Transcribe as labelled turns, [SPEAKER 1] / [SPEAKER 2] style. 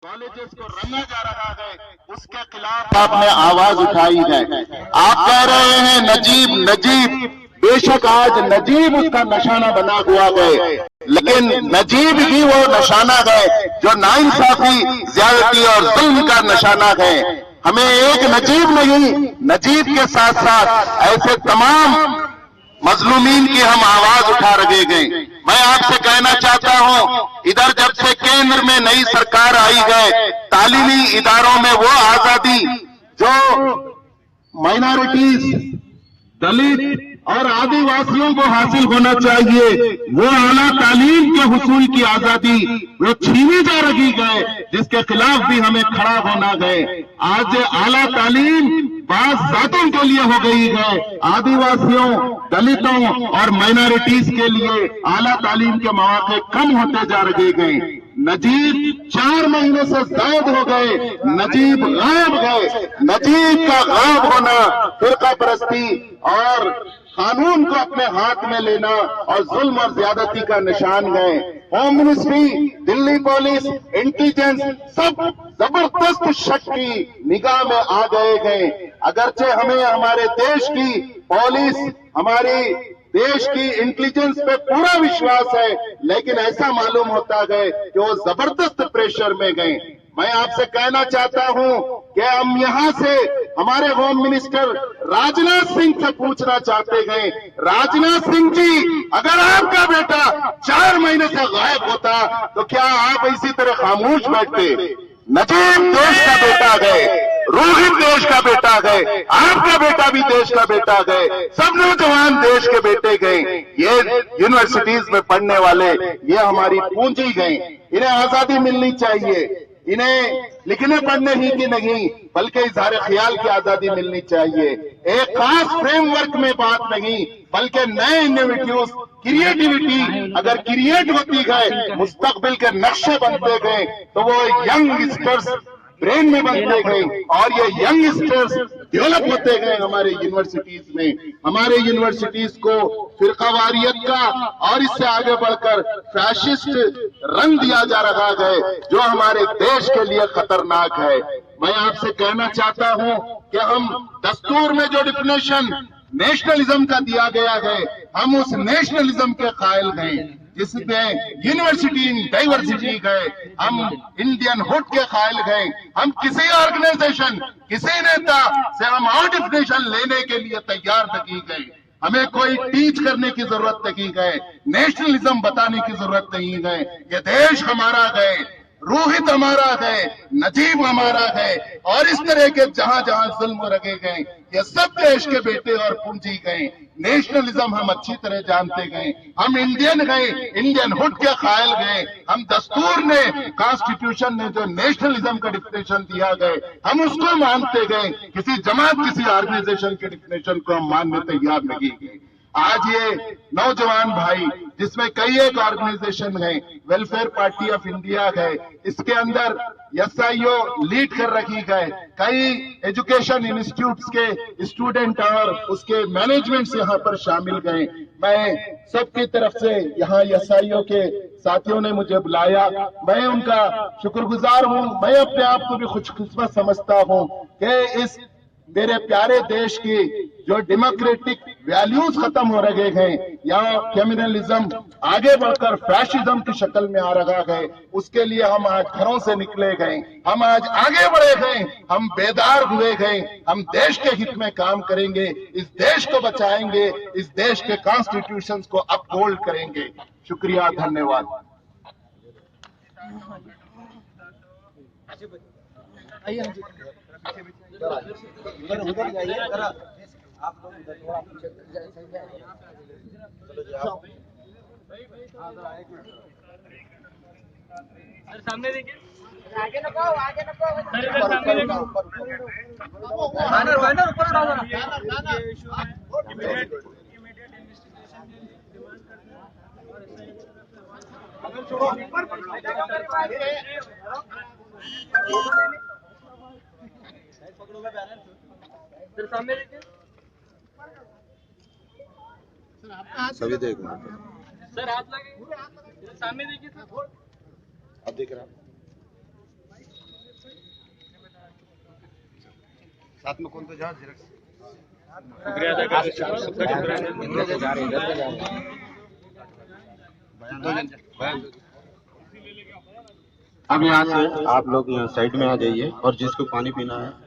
[SPEAKER 1] Colleges को रंगा जा रहा है, उसके खिलाफ आपने आवाज उठाई है। आप कह रहे हैं नजीब नजीब, बेशक आज नजीब उसका निशाना बना हुआ है, लेकिन नजीब ही वो निशाना है जो नाइंसाफी, ज्यादती और जुल्म का निशाना है। हमें एक नजीब नहीं, नजीब के साथ साथ ऐसे तमाम मजलूमीन की हम आवाज उठा रहे गए। मैं आपसे कहना चाहता हूं, इधर जब से केंद्र में नई सरकार आई है, तालीमी इदारों में वो आजादी जो माइनॉरिटीज, दलित और आदिवासियों को हासिल होना चाहिए, वो आला तालीम के हुसूल की आजादी वो छीनी जा रही है, जिसके खिलाफ भी हमें खड़ा होना है। आज आला तालीम बास जातों के लिए हो गई है, आदिवासियों, दलितों और माइनॉरिटीज के लिए आला तालीम के मौके कम होते जा रहे हैं। नजीब 4 महीने से जायद हो गए, नजीब गायब गए। नजीब का गायब होना फिरका परस्ती और कानून को अपने हाथ में लेना और जुल्म और ज्यादती का निशान है। Home ministry, Delhi police, intelligence सब जबरदस्त शक की निगाह में आ गए हैं। अगरचे हमें हमारे देश की पुलिस, हमारी देश की इंटेलिजेंस पे पूरा विश्वास है, लेकिन ऐसा मालूम होता है कि वो जबरदस्त प्रेशर में गए। मैं आपसे कहना चाहता हूं कि हम यहां से हमारे होम मिनिस्टर राजनाथ सिंह से पूछना चाहते हैं, राजनाथ सिंह जी, अगर आपका बेटा 4 महीने से गायब होता तो क्या आप इसी तरह खामोश बैठते? नजीब देश का बेटा है, रोहित देश का बेटा है, आपका बेटा भी देश का बेटा है, सब नौजवान देश के बेटे गए। ये यूनिवर्सिटीज में पढ़ने वाले, ये हमारी पूंजी गई, इन्हें आजादी मिलनी चाहिए। इन्हें लिखने पढ़ने ही की नहीं, बल्कि इजहार ख्याल की आजादी मिलनी चाहिए। एक खास फ्रेमवर्क में बात नहीं, बल्कि नए इनोवेटिव क्रिएटिविटी अगर क्रिएट होती है, मुस्तकबिल के नक्शे बनते गए, तो वो यंगस्टर्स ब्रेन में बनते गए और ये यंगस्टर्स डेवलप होते गए हमारे यूनिवर्सिटीज में। हमारे यूनिवर्सिटीज को फिरकावारियत का और इससे आगे बढ़कर फैशिस्ट रंग दिया जा रहा है, जो हमारे देश के लिए खतरनाक है। मैं आपसे कहना चाहता हूं कि हम दस्तूर में जो डिफिनेशन नेशनलिज्म का दिया गया है, हम उस नेशनलिज्म के कायल हैं, जिसमें यूनिवर्सिटी इन डाइवर्सिटी गए, हम इंडियन हुड के कायल गए। हम किसी ऑर्गेनाइजेशन, किसी नेता से हम और डिफिनेशन लेने के लिए तैयार नहीं गए। हमें कोई टीच करने की जरूरत नहीं है, नेशनलिज्म बताने की जरूरत नहीं है। ये देश हमारा है, रोहित हमारा है, नजीब हमारा है, और इस तरह के जहां जहां जुल्म रखे गए, ये सब देश के बेटे और पूंजी गए। नेशनलिज्म हम अच्छी तरह जानते गए, हम इंडियन गए, इंडियन हुड के कायल गए। हम दस्तूर ने, कॉन्स्टिट्यूशन ने जो नेशनलिज्म का डिफिनेशन दिया गए, हम उसको मानते गए। किसी जमात, किसी ऑर्गेनाइजेशन के डिफिनेशन को हम मानने तैयार नहीं गए। आज ये नौजवान भाई, जिसमें कई एक ऑर्गेनाइजेशन है, वेलफेयर पार्टी ऑफ इंडिया है, इसके अंदर एसआईओ लीड कर रखी है, कई एजुकेशन इंस्टीट्यूट्स के स्टूडेंट और उसके मैनेजमेंट्स यहाँ पर शामिल गए। मैं सबकी तरफ से, यहाँ एसआईओ के साथियों ने मुझे बुलाया, मैं उनका शुक्रगुजार हूँ। मैं अपने आप को भी खुशकिस्मत समझता हूँ कि इस मेरे प्यारे देश की जो डेमोक्रेटिक वैल्यूज खत्म हो रहे हैं, या क्रिमिनलिज्म आगे बढ़कर फैशिज्म की शक्ल में आ रहा है, उसके लिए हम आज घरों से निकले गए, हम आज आगे बढ़े गए, हम बेदार हुए गए। हम देश के हित में काम करेंगे, इस देश को बचाएंगे, इस देश के कॉन्स्टिट्यूशन को अपहोल्ड करेंगे। शुक्रिया, धन्यवाद।
[SPEAKER 2] उधर जाइए जरा, आप लोग उधर थोड़ा पीछे चलो जाओ।
[SPEAKER 3] सर सामने देखिए,
[SPEAKER 4] आगे न पाओ, आगे न पाओ।
[SPEAKER 3] सर इधर सामने देखो,
[SPEAKER 4] बैनर बैनर ऊपर उठाओ जरा।
[SPEAKER 3] ये इशू है, इमीडिएट इन्वेस्टिगेशन की डिमांड करते हैं। और ऐसा
[SPEAKER 4] छोड़ो ऊपर पकड़ोगे बैनर
[SPEAKER 3] सर सामने देखिए,
[SPEAKER 2] सभी देखो,
[SPEAKER 3] सर हाथ लगे, सामने देखिए सर,
[SPEAKER 2] अब देख रहा साथ में कौन तो जाओ जेरक्स
[SPEAKER 5] अब यहाँ से आप लोग यहाँ साइड में आ जाइए और जिसको पानी पीना है